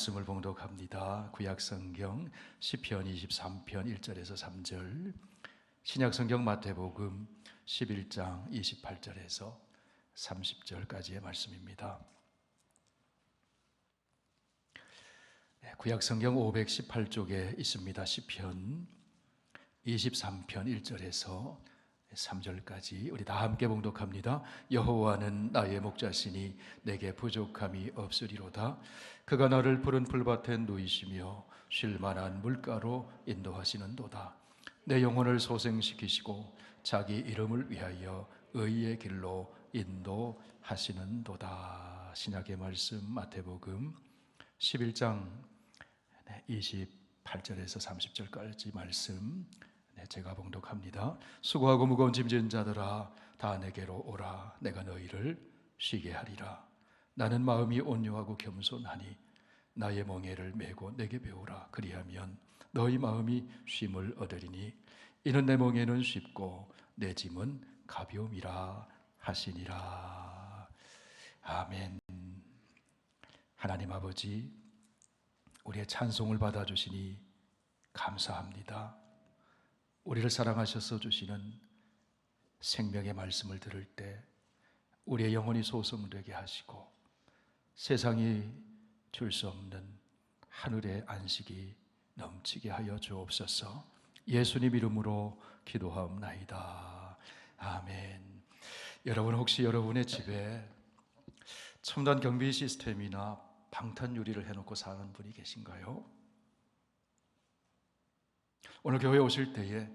말씀을 봉독합니다. 구약성경 시편 23편 1절에서 3절, 신약성경 마태복음 11장 28절에서 30절까지의 말씀입니다. 구약성경 518쪽에 있습니다. 시편 23편 1절에서 3절까지 우리 다 함께 봉독합니다. 여호와는 나의 목자시니 내게 부족함이 없으리로다. 그가 나를 푸른 풀밭에 누이시며 쉴 만한 물가로 인도하시는도다. 내 영혼을 소생시키시고 자기 이름을 위하여 의의 길로 인도하시는도다. 신약의 말씀 마태복음 11장 28절에서 30절까지 말씀 제가 봉독합니다. 수고하고 무거운 짐진 자들아 다 내게로 오라. 내가 너희를 쉬게 하리라. 나는 마음이 온유하고 겸손하니 나의 멍에를 메고 내게 배우라. 그리하면 너희 마음이 쉼을 얻으리니 이는 내 멍에는 쉽고 내 짐은 가벼움이라 하시니라. 아멘. 하나님 아버지, 우리의 찬송을 받아주시니 감사합니다. 우리를 사랑하셔서 주시는 생명의 말씀을 들을 때 우리의 영혼이 소성되게 하시고 세상이 줄 수 없는 하늘의 안식이 넘치게 하여 주옵소서. 예수님 이름으로 기도하옵나이다. 아멘. 여러분, 혹시 여러분의 집에 첨단 경비 시스템이나 방탄 유리를 해놓고 사는 분이 계신가요? 오늘 교회에 오실 때에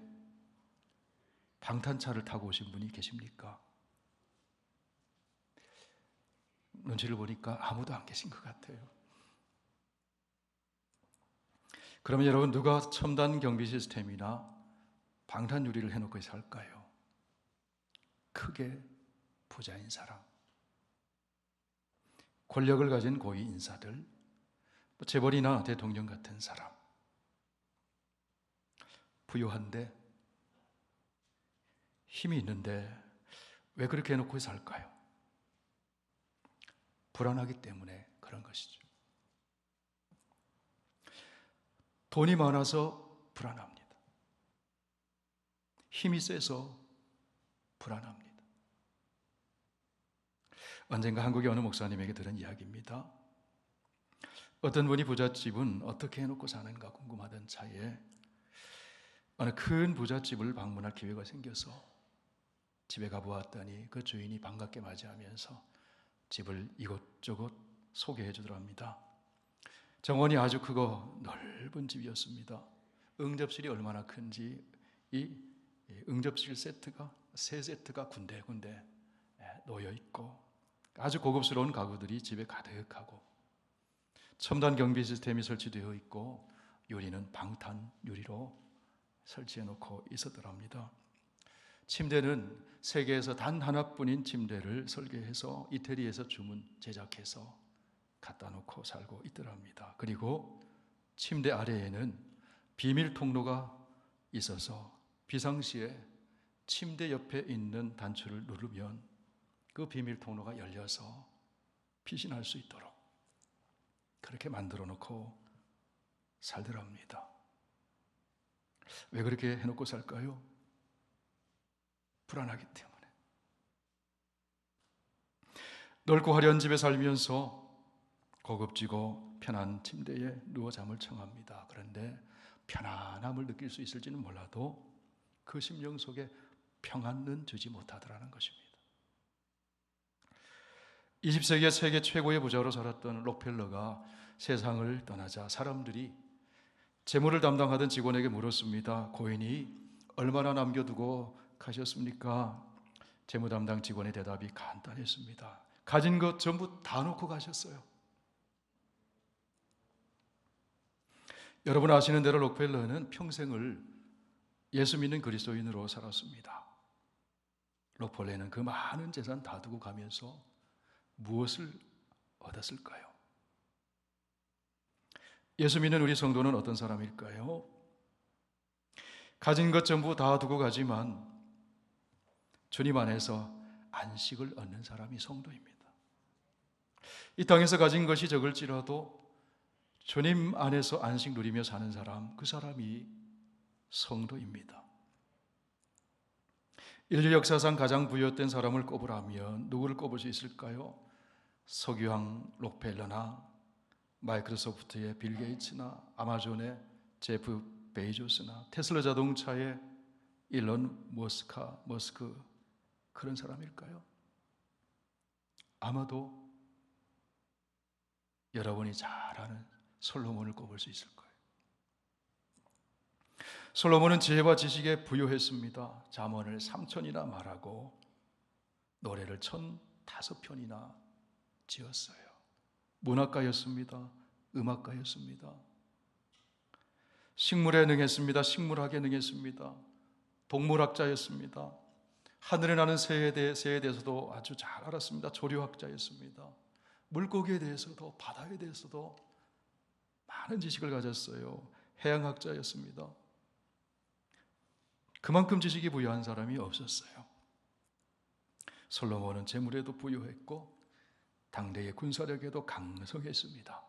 방탄차를 타고 오신 분이 계십니까? 눈치를 보니까 아무도 안 계신 것 같아요. 그러면 여러분, 누가 첨단 경비 시스템이나 방탄 유리를 해놓고 살까요? 크게 부자인 사람, 권력을 가진 고위 인사들, 재벌이나 대통령 같은 사람, 부유한데 힘이 있는데 왜 그렇게 해놓고 살까요? 불안하기 때문에 그런 것이죠. 돈이 많아서 불안합니다. 힘이 세서 불안합니다. 언젠가 한국의 어느 목사님에게 들은 이야기입니다. 어떤 분이 부잣집은 어떻게 해놓고 사는가 궁금하던 차에 어느 큰 부잣집을 방문할 기회가 생겨서 집에 가보았더니 그 주인이 반갑게 맞이하면서 집을 이곳저곳 소개해 주더랍니다. 정원이 아주 크고 넓은 집이었습니다. 응접실이 얼마나 큰지 이 응접실 세트가 세 세트가 군데군데 놓여 있고 아주 고급스러운 가구들이 집에 가득하고 첨단 경비 시스템이 설치되어 있고 유리는 방탄 유리로 설치해 놓고 있었더랍니다. 침대는 세계에서 단 하나뿐인 침대를 설계해서 이태리에서 주문 제작해서 갖다 놓고 살고 있더랍니다. 그리고 침대 아래에는 비밀 통로가 있어서 비상시에 침대 옆에 있는 단추를 누르면 그 비밀 통로가 열려서 피신할 수 있도록 그렇게 만들어 놓고 살더랍니다. 왜 그렇게 해놓고 살까요? 불안하기 때문에. 넓고 화려한 집에 살면서 고급지고 편한 침대에 누워 잠을 청합니다. 그런데 편안함을 느낄 수 있을지는 몰라도 그 심령 속에 평안은 주지 못하더라는 것입니다. 20세기의 세계 최고의 부자로 살았던 록펠러가 세상을 떠나자 사람들이 재물을 담당하던 직원에게 물었습니다. 고인이 얼마나 남겨두고 가셨습니까? 재무 담당 직원의 대답이 간단했습니다. 가진 것 전부 다 놓고 가셨어요. 여러분 아시는 대로 록펠러는 평생을 예수 믿는 그리스도인으로 살았습니다. 록펠러는 그 많은 재산 다 두고 가면서 무엇을 얻었을까요? 예수 믿는 우리 성도는 어떤 사람일까요? 가진 것 전부 다 두고 가지만 주님 안에서 안식을 얻는 사람이 성도입니다. 이 땅에서 가진 것이 적을지라도 주님 안에서 안식 누리며 사는 사람, 그 사람이 성도입니다. 인류 역사상 가장 부유했던 사람을 꼽으라면 누구를 꼽을 수 있을까요? 석유왕 록펠러나 마이크로소프트의 빌 게이츠나 아마존의 제프 베이조스나 테슬라 자동차의 일론 머스크, 그런 사람일까요? 아마도 여러분이 잘 아는 솔로몬을 꼽을 수 있을 거예요. 솔로몬은 지혜와 지식에 부유했습니다. 잠언을 3천이나 말하고 노래를 1,005편이나 지었어요. 문학가였습니다. 음악가였습니다. 식물에 능했습니다. 식물학에 능했습니다. 동물학자였습니다. 하늘에 나는 새에 대해서도 아주 잘 알았습니다. 조류학자였습니다. 물고기에 대해서도, 바다에 대해서도 많은 지식을 가졌어요. 해양학자였습니다. 그만큼 지식이 부유한 사람이 없었어요. 솔로몬은 재물에도 부유했고 당대의 군사력에도 강성했습니다.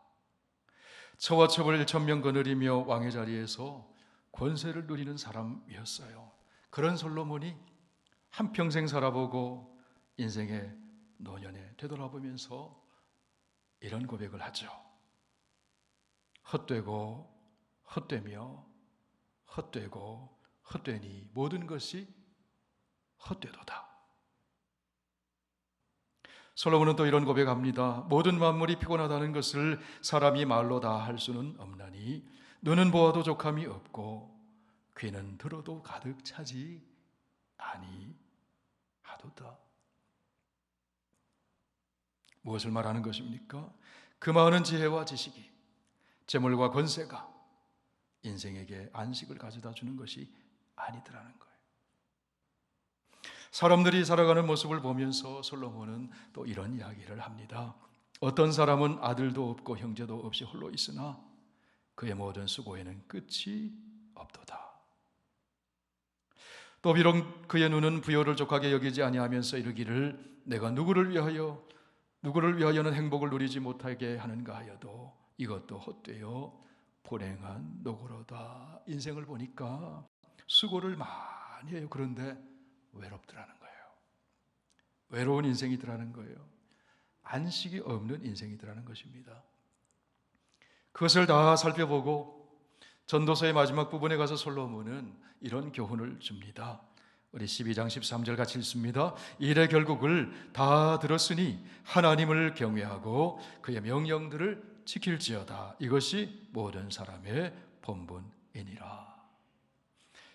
처와 첩을 1,000명 거느리며 왕의 자리에서 권세를 누리는 사람이었어요. 그런 솔로몬이 한평생 살아보고 인생의 노년에 되돌아보면서 이런 고백을 하죠. 헛되고 헛되며 헛되고 헛되니 모든 것이 헛되도다. 솔로몬은 또 이런 고백합니다. 모든 만물이 피곤하다는 것을 사람이 말로 다 할 수는 없나니 눈은 보아도 족함이 없고 귀는 들어도 가득 차지 아니하도다. 무엇을 말하는 것입니까? 그 많은 지혜와 지식이, 재물과 권세가 인생에게 안식을 가져다 주는 것이 아니더라는 거예요. 사람들이 살아가는 모습을 보면서 솔로몬은 또 이런 이야기를 합니다. 어떤 사람은 아들도 없고 형제도 없이 홀로 있으나 그의 모든 수고에는 끝이 없도다. 또 비록 그의 눈은 부요를 족하게 여기지 아니하면서 이르기를 내가 누구를 위하여는 행복을 누리지 못하게 하는가 하여도 이것도 헛되어 불행한 노고로다. 인생을 보니까 수고를 많이 해요. 그런데 외롭더라는 거예요. 외로운 인생이더라는 거예요. 안식이 없는 인생이더라는 것입니다. 그것을 다 살펴보고 전도서의 마지막 부분에 가서 솔로몬은 이런 교훈을 줍니다. 우리 12장 13절 같이 읽습니다. 일의 결국을 다 들었으니 하나님을 경외하고 그의 명령들을 지킬지어다. 이것이 모든 사람의 본분이니라.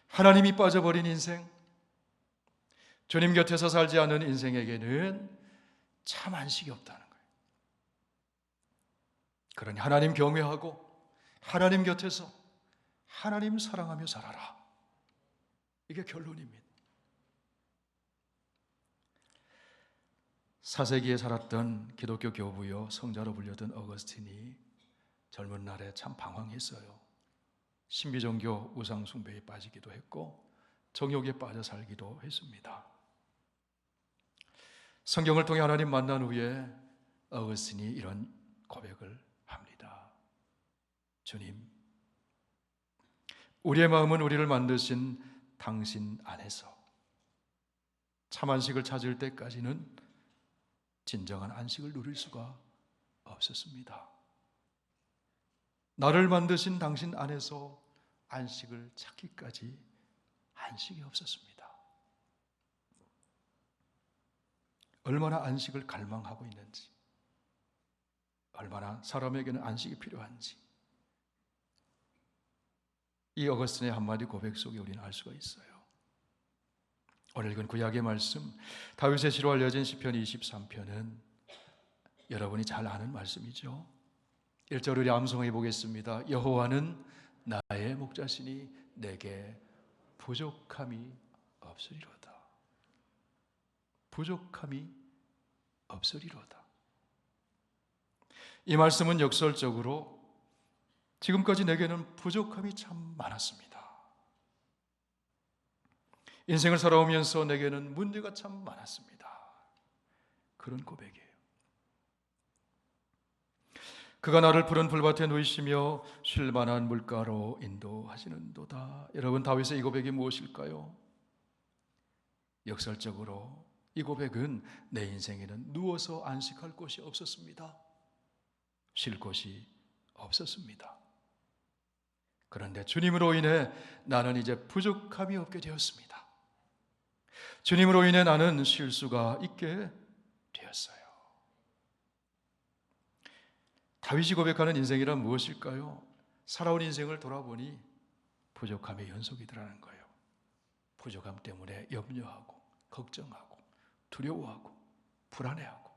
하나님이 빠져버린 인생, 주님 곁에서 살지 않은 인생에게는 참 안식이 없다는 거예요. 그러니 하나님 경외하고 하나님 곁에서 하나님 사랑하며 살아라. 이게 결론입니다. 4세기에 살았던 기독교 교부요 성자로 불렸던 어거스틴이 젊은 날에 참 방황했어요. 신비종교 우상 숭배에 빠지기도 했고 정욕에 빠져 살기도 했습니다. 성경을 통해 하나님 만난 후에 어거스틴이 이런 고백을 합니다. 주님, 우리의 마음은 우리를 만드신 당신 안에서 참 안식을 찾을 때까지는 진정한 안식을 누릴 수가 없었습니다. 나를 만드신 당신 안에서 안식을 찾기까지 안식이 없었습니다. 얼마나 안식을 갈망하고 있는지, 얼마나 사람에게는 안식이 필요한지 이 어거스틴의 한마디 고백 속에 우리는 알 수가 있어요. 오늘 읽은 구약의 말씀, 다윗의 시로 알려진 시편 23편은 여러분이 잘 아는 말씀이죠. 1절 우리 암송해 보겠습니다. 여호와는 나의 목자시니 내게 부족함이 없으리로다. 부족함이 없으리로다. 이 말씀은 역설적으로 지금까지 내게는 부족함이 참 많았습니다. 인생을 살아오면서 내게는 문제가 참 많았습니다. 그런 고백이에요. 그가 나를 푸른 풀밭에 누이시며 쉴 만한 물가로 인도하시는도다. 여러분, 다윗의 이 고백이 무엇일까요? 역설적으로 이 고백은 내 인생에는 누워서 안식할 곳이 없었습니다. 쉴 곳이 없었습니다. 그런데 주님으로 인해 나는 이제 부족함이 없게 되었습니다. 주님으로 인해 나는 쉴 수가 있게 되었어요. 다윗이 고백하는 인생이란 무엇일까요? 살아온 인생을 돌아보니 부족함의 연속이더라는 거예요. 부족함 때문에 염려하고 걱정하고 두려워하고 불안해하고.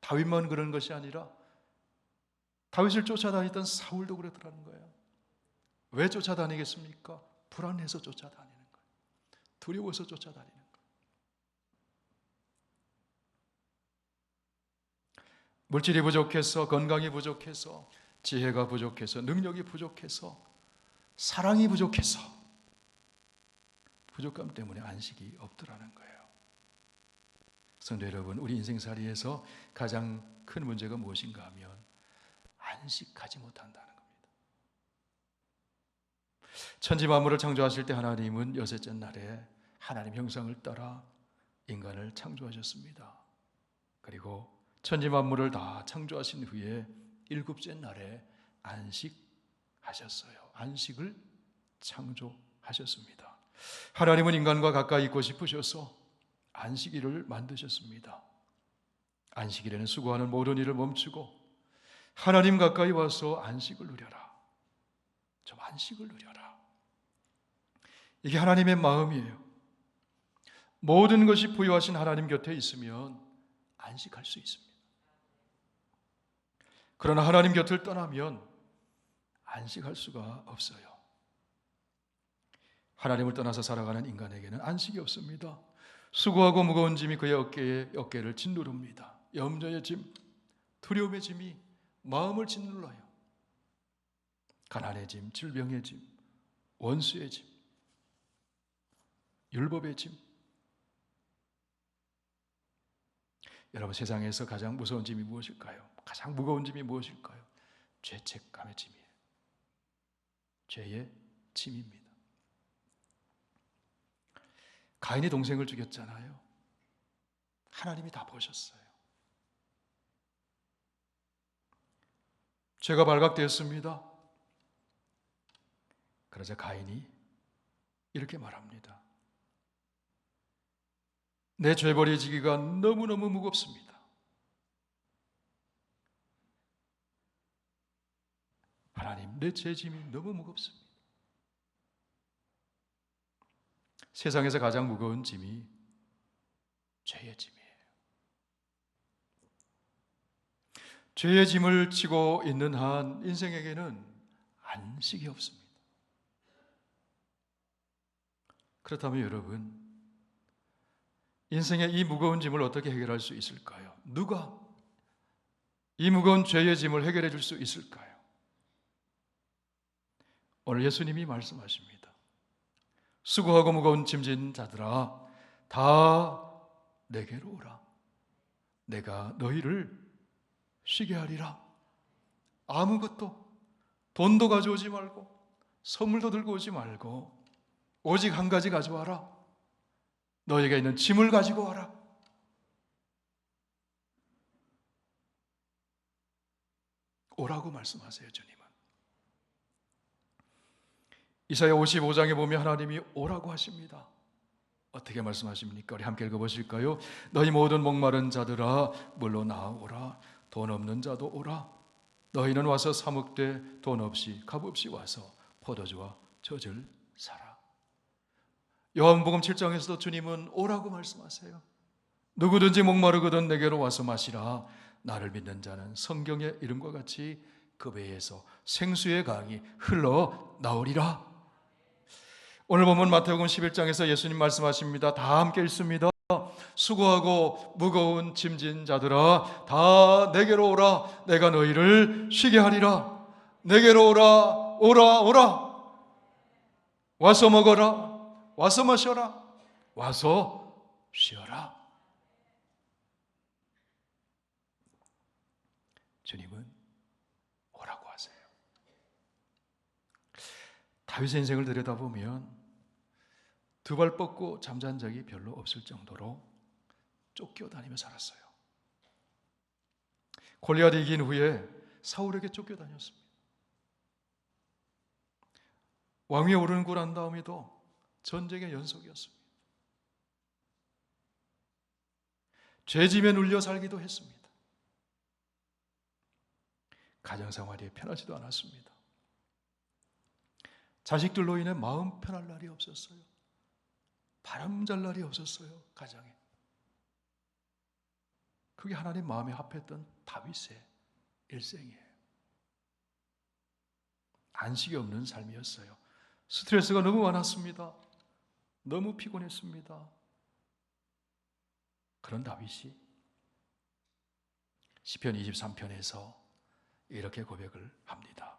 다윗만 그런 것이 아니라 다윗을 쫓아다니던 사울도 그러더라는 거예요. 왜 쫓아다니겠습니까? 불안해서 쫓아다니는 거예요. 두려워서 쫓아다니는 거예요. 물질이 부족해서, 건강이 부족해서, 지혜가 부족해서, 능력이 부족해서, 사랑이 부족해서 부족함 때문에 안식이 없더라는 거예요. 성도 여러분, 우리 인생살이에서 가장 큰 문제가 무엇인가 하면 안식하지 못한다는 겁니다. 천지 만물을 창조하실 때 하나님은 여섯째 날에 하나님 형상을 따라 인간을 창조하셨습니다. 그리고 천지 만물을 다 창조하신 후에 일곱째 날에 안식하셨어요. 안식을 창조하셨습니다. 하나님은 인간과 가까이 있고 싶으셔서 안식일을 만드셨습니다. 안식일에는 수고하는 모든 일을 멈추고 하나님 가까이 와서 안식을 누려라. 좀 안식을 누려라. 이게 하나님의 마음이에요. 모든 것이 부여하신 하나님 곁에 있으면 안식할 수 있습니다. 그러나 하나님 곁을 떠나면 안식할 수가 없어요. 하나님을 떠나서 살아가는 인간에게는 안식이 없습니다. 수고하고 무거운 짐이 그의 어깨를 짓누릅니다. 염려의 짐, 두려움의 짐이 마음을 짓눌러요. 가난의 짐, 질병의 짐, 원수의 짐, 율법의 짐. 여러분, 세상에서 가장 무서운 짐이 무엇일까요? 가장 무거운 짐이 무엇일까요? 죄책감의 짐이에요. 죄의 짐입니다. 가인이 동생을 죽였잖아요. 하나님이 다 보셨어요. 죄가 발각되었습니다. 그러자 가인이 이렇게 말합니다. 내 죄벌이 지기가 너무너무 무겁습니다. 하나님, 내 죄짐이 너무 무겁습니다. 세상에서 가장 무거운 짐이 죄의 짐이에요. 죄의 짐을 지고 있는 한 인생에게는 안식이 없습니다. 그렇다면 여러분, 인생의 이 무거운 짐을 어떻게 해결할 수 있을까요? 누가 이 무거운 죄의 짐을 해결해 줄 수 있을까요? 오늘 예수님이 말씀하십니다. 수고하고 무거운 짐진 자들아, 다 내게로 오라. 내가 너희를 쉬게 하리라. 아무것도, 돈도 가져오지 말고 선물도 들고 오지 말고 오직 한 가지 가져와라. 너희가 있는 짐을 가지고 와라. 오라고 말씀하세요, 주님은. 이사야 55장에 보면 하나님이 오라고 하십니다. 어떻게 말씀하십니까? 우리 함께 읽어보실까요? 너희 모든 목마른 자들아 물로 나오라. 돈 없는 자도 오라. 너희는 와서 사 먹되 돈 없이 값 없이 와서 포도주와 젖을 사라. 요한복음 7장에서도 주님은 오라고 말씀하세요. 누구든지 목마르거든 내게로 와서 마시라. 나를 믿는 자는 성경의 이름과 같이 그 배에서 생수의 강이 흘러 나오리라. 오늘 보면 마태복음 11장에서 예수님 말씀하십니다. 다 함께 읽습니다. 수고하고 무거운 짐진 자들아 다 내게로 오라. 내가 너희를 쉬게 하리라. 내게로 오라. 오라 오라. 와서 먹어라. 와서 마셔라. 와서 쉬어라. 다윗의 인생을 들여다보면 두 발 뻗고 잠잔 적이 별로 없을 정도로 쫓겨다니며 살았어요. 골리앗이 이긴 후에 사울에게 쫓겨다녔습니다. 왕위에 오르고 난 다음에도 전쟁의 연속이었습니다. 죄짐에 눌려 살기도 했습니다. 가정생활이 편하지도 않았습니다. 자식들로 인해 마음 편할 날이 없었어요. 바람 잘 날이 없었어요. 가정에. 그게 하나님 마음에 합했던 다윗의 일생이에요. 안식이 없는 삶이었어요. 스트레스가 너무 많았습니다. 너무 피곤했습니다. 그런 다윗이 시편 23편에서 이렇게 고백을 합니다.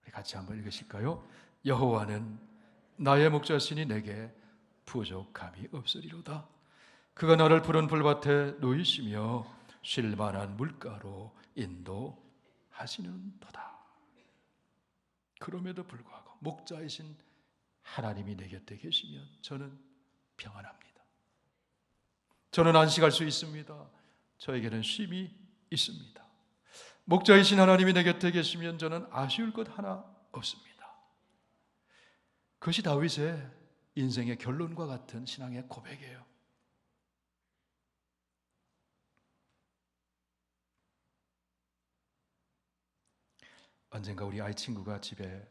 우리 같이 한번 읽으실까요? 여호와는 나의 목자시니 내게 부족함이 없으리로다. 그가 나를 푸른 풀밭에 누이시며 쉴 만한 물가로 인도하시는도다. 그럼에도 불구하고 목자이신 하나님이 내 곁에 계시면 저는 평안합니다. 저는 안식할 수 있습니다. 저에게는 쉼이 있습니다. 목자이신 하나님이 내 곁에 계시면 저는 아쉬울 것 하나 없습니다. 그것이 다윗의 인생의 결론과 같은 신앙의 고백이에요. 언젠가 우리 아이 친구가 집에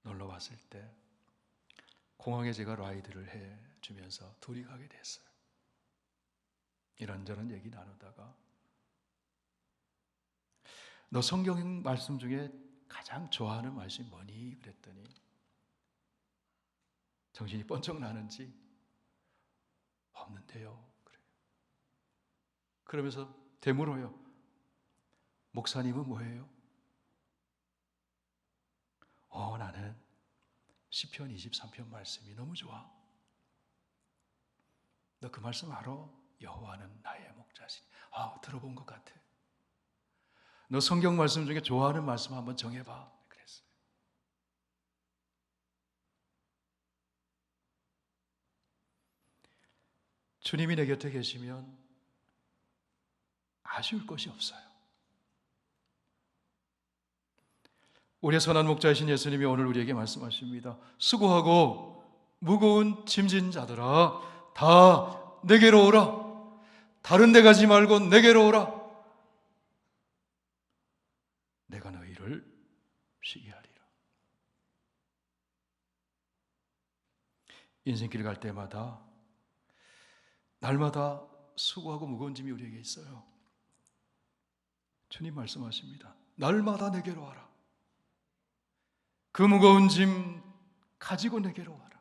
놀러 왔을 때 공항에 제가 라이드를 해주면서 둘이 가게 됐어요. 이런저런 얘기 나누다가 너 성경 말씀 중에 가장 좋아하는 말씀이 뭐니? 그랬더니 정신이 번쩍 나는지 없는데요. 그래요. 그러면서 되물어요. 목사님은 뭐예요? 나는 시편 23편 말씀이 너무 좋아. 너 그 말씀 알아? 여호와는 나의 목자시니. 들어본 것 같아. 너 성경 말씀 중에 좋아하는 말씀 한번 정해봐. 그랬어요. 주님이 내 곁에 계시면 아쉬울 것이 없어요. 우리의 선한 목자이신 예수님이 오늘 우리에게 말씀하십니다. 수고하고 무거운 짐진 자들아 다 내게로 오라. 다른 데 가지 말고 내게로 오라. 내가 너희를 쉬게 하리라. 인생길 갈 때마다 날마다 수고하고 무거운 짐이 우리에게 있어요. 주님 말씀하십니다. 날마다 내게로 와라. 그 무거운 짐 가지고 내게로 와라.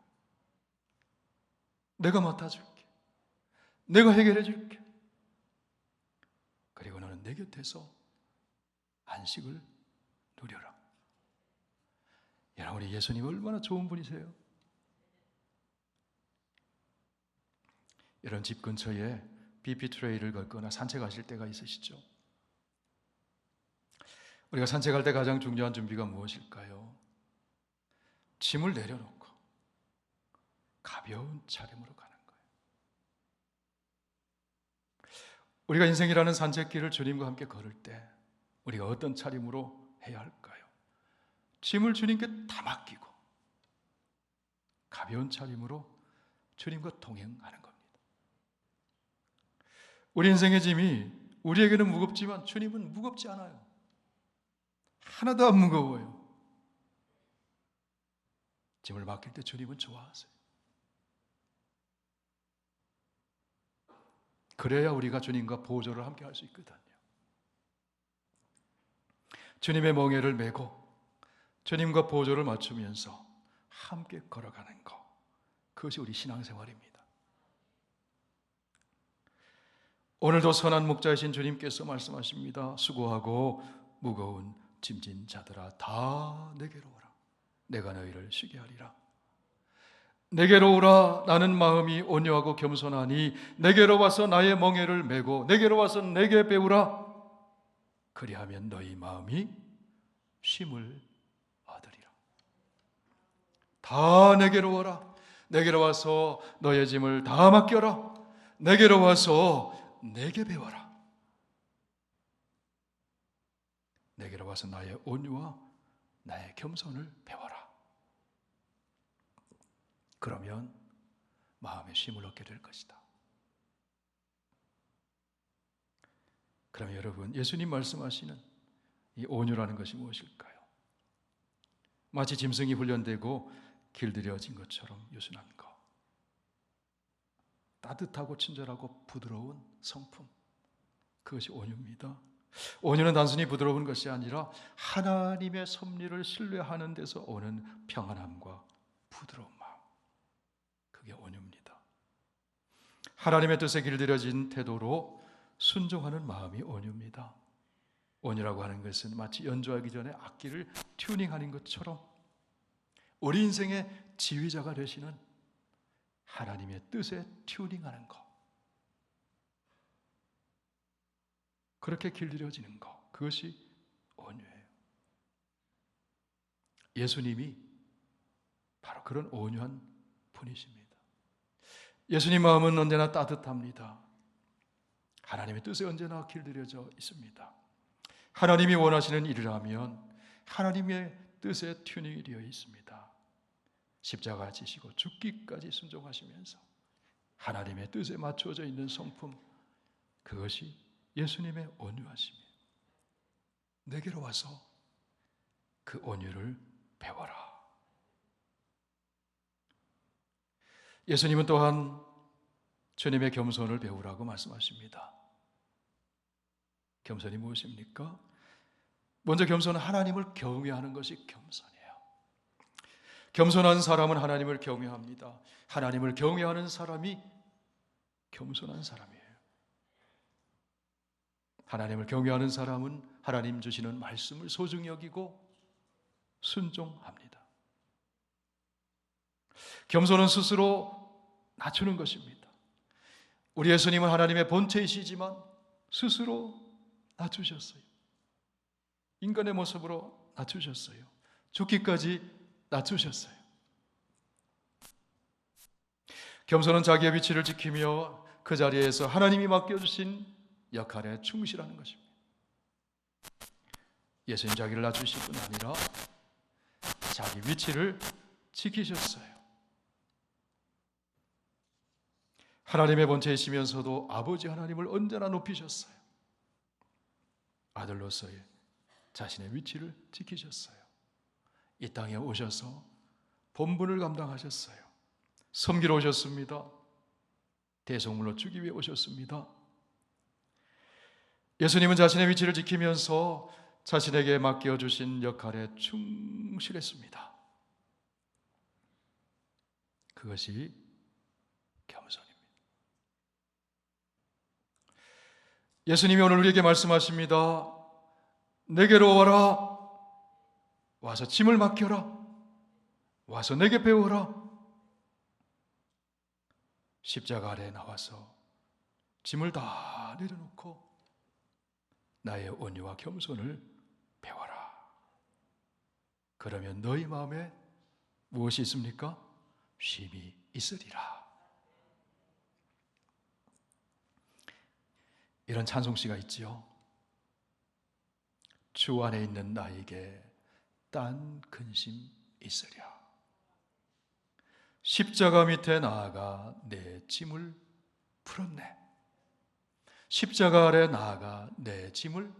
내가 맡아줄게. 내가 해결해 줄게. 그리고 너는 내 곁에서 안식을 누려라. 여러분, 우리 예수님 얼마나 좋은 분이세요? 이런 집 근처에 BP 트레일을 걷거나 산책하실 때가 있으시죠? 우리가 산책할 때 가장 중요한 준비가 무엇일까요? 짐을 내려놓고 가벼운 차림으로 가는 거예요. 우리가 인생이라는 산책길을 주님과 함께 걸을 때 우리가 어떤 차림으로 해야 할까요? 짐을 주님께 다 맡기고 가벼운 차림으로 주님과 동행하는 겁니다. 우리 인생의 짐이 우리에게는 무겁지만 주님은 무겁지 않아요. 하나도 안 무거워요. 짐을 맡길 때 주님은 좋아하세요. 그래야 우리가 주님과 보조를 함께 할 수 있거든요. 주님의 멍에를 메고 주님과 보조를 맞추면서 함께 걸어가는 것, 그것이 우리 신앙생활입니다. 오늘도 선한 목자이신 주님께서 말씀하십니다. 수고하고 무거운 짐진 자들아 다 내게로 오라. 내가 너희를 쉬게 하리라. 내게로 오라. 나는 마음이 온유하고 겸손하니 내게로 와서 나의 멍에를 메고 내게로 와서 내게 배우라. 그리하면 너희 마음이 쉼을 얻으리라. 다 내게로 와라. 내게로 와서 너의 짐을 다 맡겨라. 내게로 와서 내게 배워라. 내게로 와서 나의 온유와 나의 겸손을 배워라. 그러면 마음의 쉼을 얻게 될 것이다. 그러면 여러분, 예수님 말씀하시는 이 온유라는 것이 무엇일까요? 마치 짐승이 훈련되고 길들여진 것처럼 유순한 것, 따뜻하고 친절하고 부드러운 성품, 그것이 온유입니다. 온유는 단순히 부드러운 것이 아니라 하나님의 섭리를 신뢰하는 데서 오는 평안함과 부드러운 마음, 그게 온유입니다. 하나님의 뜻에 길들여진 태도로 순종하는 마음이 온유입니다. 온유라고 하는 것은 마치 연주하기 전에 악기를 튜닝하는 것처럼 우리 인생의 지휘자가 되시는 하나님의 뜻에 튜닝하는 것, 그렇게 길들여지는 것, 그것이 온유예요. 예수님이 바로 그런 온유한 분이십니다. 예수님 마음은 언제나 따뜻합니다. 하나님의 뜻에 언제나 길들여져 있습니다. 하나님이 원하시는 일을 하면 하나님의 뜻에 튜닝이 되어 있습니다. 십자가 지시고 죽기까지 순종하시면서 하나님의 뜻에 맞춰져 있는 성품, 그것이 예수님의 온유하심이에요. 내게로 와서 그 온유를 배워라. 예수님은 또한 주님의 겸손을 배우라고 말씀하십니다. 겸손이 무엇입니까? 먼저 겸손은 하나님을 경외하는 것이 겸손이에요. 겸손한 사람은 하나님을 경외합니다. 하나님을 경외하는 사람이 겸손한 사람이에요. 하나님을 경외하는 사람은 하나님 주시는 말씀을 소중히 여기고 순종합니다. 겸손은 스스로 낮추는 것입니다. 우리 예수님은 하나님의 본체이시지만 스스로 낮추셨어요. 인간의 모습으로 낮추셨어요. 죽기까지 낮추셨어요. 겸손은 자기의 위치를 지키며 그 자리에서 하나님이 맡겨주신 역할에 충실하는 것입니다. 예수님 자기를 낮추실 뿐 아니라 자기 위치를 지키셨어요. 하나님의 본체이시면서도 아버지 하나님을 언제나 높이셨어요. 아들로서의 자신의 위치를 지키셨어요. 이 땅에 오셔서 본분을 감당하셨어요. 섬기러 오셨습니다. 대속물로 주기 위해 오셨습니다. 예수님은 자신의 위치를 지키면서 자신에게 맡겨주신 역할에 충실했습니다. 그것이 겸손입니다. 예수님이 오늘 우리에게 말씀하십니다. 내게로 와라. 와서 짐을 맡겨라. 와서 내게 배워라. 십자가 아래에 나와서 짐을 다 내려놓고 나의 온유와 겸손을 배워라. 그러면 너희 마음에 무엇이 있습니까? 쉼이 있으리라. 이런 찬송시가 있지요. 주 안에 있는 나에게 딴 근심 있으랴. 십자가 밑에 나아가 내 짐을 풀었네. 십자가 아래 나아가 내 짐을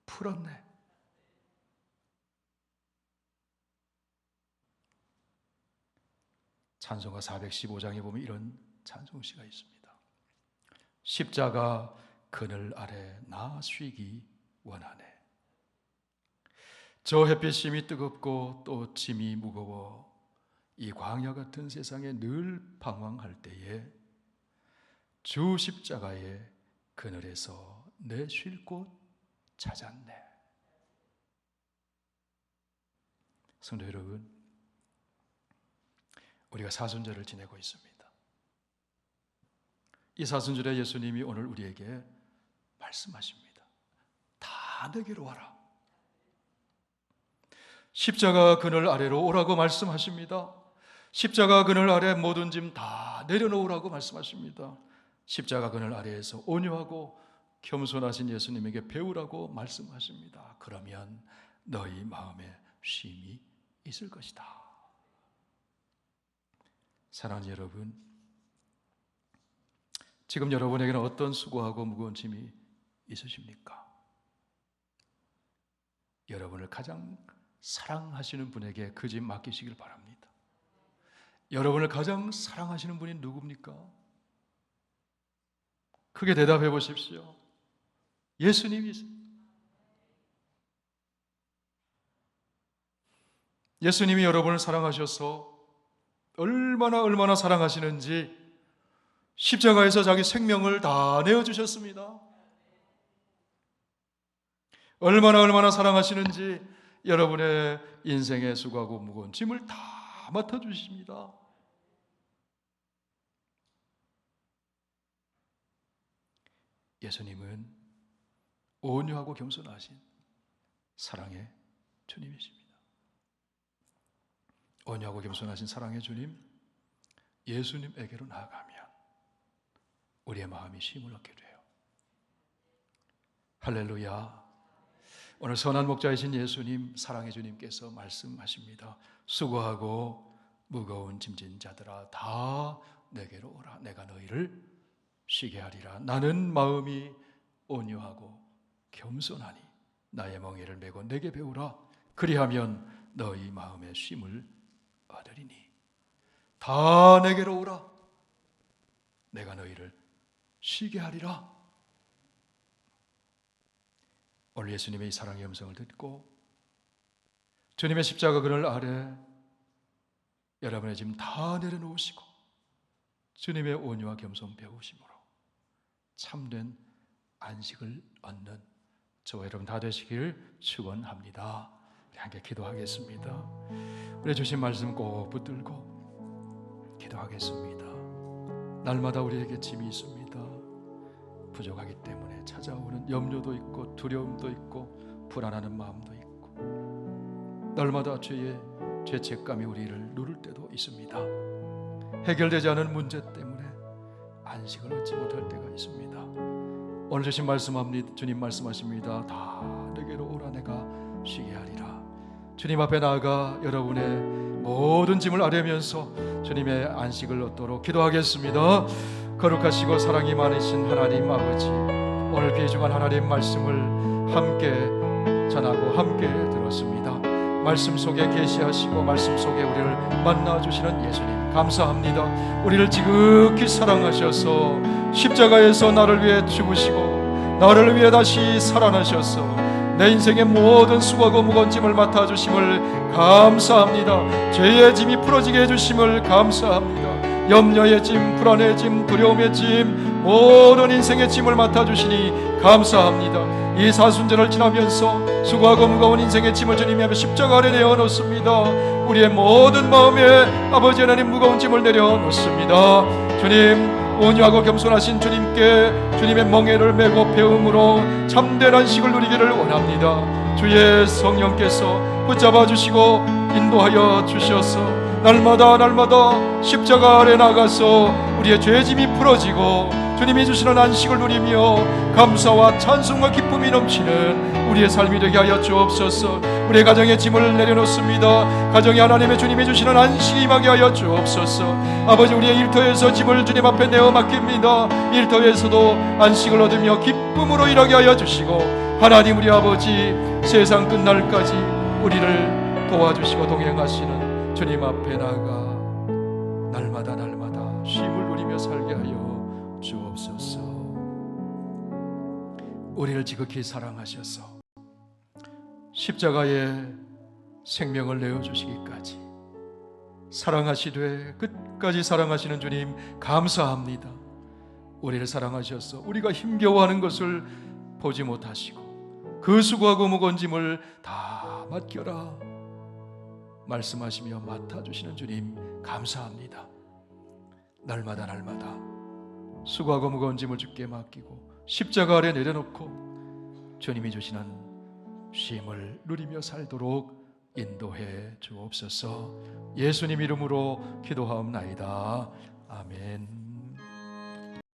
풀었네. 찬송가 415장에 보면 이런 찬송시가 있습니다. 십자가 그늘 아래 나 쉬기 원하네. 저 햇빛이 뜨겁고 또 짐이 무거워 이 광야 같은 세상에 늘 방황할 때에 주 십자가의 그늘에서 내 쉴 곳 찾았네. 성도 여러분, 우리가 사순절을 지내고 있습니다. 이 사순절에 예수님이 오늘 우리에게 말씀하십니다. 다 내게로 와라. 십자가 그늘 아래로 오라고 말씀하십니다. 십자가 그늘 아래 모든 짐 다 내려놓으라고 말씀하십니다. 십자가 그늘 아래에서 온유하고 겸손하신 예수님에게 배우라고 말씀하십니다. 그러면 너희 마음에 쉼이 있을 것이다. 사랑하는 여러분, 지금 여러분에게는 어떤 수고하고 무거운 짐이 있으십니까? 여러분을 가장 사랑하시는 분에게 그 짐 맡기시길 바랍니다. 여러분을 가장 사랑하시는 분이 누굽니까? 크게 대답해 보십시오. 예수님이세요. 예수님이 여러분을 사랑하셔서 얼마나 사랑하시는지 십자가에서 자기 생명을 다 내어주셨습니다. 얼마나 사랑하시는지 여러분의 인생의 수고하고 무거운 짐을 다 맡아주십니다. 예수님은 온유하고 겸손하신 사랑의 주님이십니다. 온유하고 겸손하신 사랑의 주님, 예수님에게로 나아가면 우리의 마음이 쉼을 얻게 돼요. 할렐루야. 오늘 선한 목자이신 예수님, 사랑의 주님께서 말씀하십니다. 수고하고 무거운 짐진 자들아 다 내게로 오라. 내가 너희를 쉬게 하리라. 나는 마음이 온유하고 겸손하니 나의 멍에를 메고 내게 배우라. 그리하면 너희 마음의 쉼을 얻으리니. 다 내게로 오라. 내가 너희를 쉬게 하리라. 오늘 예수님의 이 사랑의 음성을 듣고 주님의 십자가 그늘 아래 여러분의 짐 다 내려놓으시고 주님의 온유와 겸손 배우심으로 참된 안식을 얻는 저와 여러분 다 되시길 축원합니다. 함께 기도하겠습니다. 우리 주신 말씀 꼭 붙들고 기도하겠습니다. 날마다 우리에게 짐이 있습니다. 부족하기 때문에 찾아오는 염려도 있고 두려움도 있고 불안하는 마음도 있고 날마다 죄책감이 우리를 누를 때도 있습니다. 해결되지 않은 문제 때문에 안식을 얻지 못할 때가 있습니다. 오늘 주신 말씀합니다. 주님 말씀하십니다. 다 내게로 오라. 내가 쉬게 하리라. 주님 앞에 나아가 여러분의 모든 짐을 아뢰면서 주님의 안식을 얻도록 기도하겠습니다. 거룩하시고 사랑이 많으신 하나님 아버지, 오늘 귀중한 하나님 말씀을 함께 전하고 함께 들었습니다. 말씀 속에 계시하시고 말씀 속에 우리를 만나주시는 예수님 감사합니다. 우리를 지극히 사랑하셔서 십자가에서 나를 위해 죽으시고 나를 위해 다시 살아나셔서 내 인생의 모든 수고하고 무거운 짐을 맡아주심을 감사합니다. 죄의 짐이 풀어지게 해주심을 감사합니다. 염려의 짐, 불안의 짐, 두려움의 짐, 모든 인생의 짐을 맡아주시니 감사합니다. 이 사순절을 지나면서 수고하고 무거운 인생의 짐을 주님이 앞에 십자가 아래 내어놓습니다. 우리의 모든 마음에 아버지 하나님 무거운 짐을 내려놓습니다. 주님, 온유하고 겸손하신 주님께 주님의 멍에를 메고 배움으로 참된 안식을 누리기를 원합니다. 주의 성령께서 붙잡아 주시고 인도하여 주셔서 날마다 십자가 아래 나가서 우리의 죄짐이 풀어지고 주님이 주시는 안식을 누리며 감사와 찬송과 기쁨이 넘치는 우리의 삶이 되게 하여 주옵소서. 우리의 가정의 짐을 내려놓습니다. 가정에 하나님의 주님이 주시는 안식이 임하게 하여 주옵소서. 아버지, 우리의 일터에서 짐을 주님 앞에 내어 맡깁니다. 일터에서도 안식을 얻으며 기쁨으로 일하게 하여 주시고 하나님 우리 아버지, 세상 끝날까지 우리를 도와주시고 동행하시는 주님 앞에 나가 날마다 쉼을 누리며 살게 하여 주옵소서. 우리를 지극히 사랑하셔서 십자가에 생명을 내어주시기까지 사랑하시되 끝까지 사랑하시는 주님 감사합니다. 우리를 사랑하셔서 우리가 힘겨워하는 것을 보지 못하시고 그 수고하고 무거운 짐을 다 맡겨라 말씀하시며 맡아주시는 주님 감사합니다. 날마다 수고하고 무거운 짐을 주께 맡기고 십자가 아래 내려놓고 주님이 주시는 쉼을 누리며 살도록 인도해 주옵소서. 예수님 이름으로 기도하옵나이다. 아멘.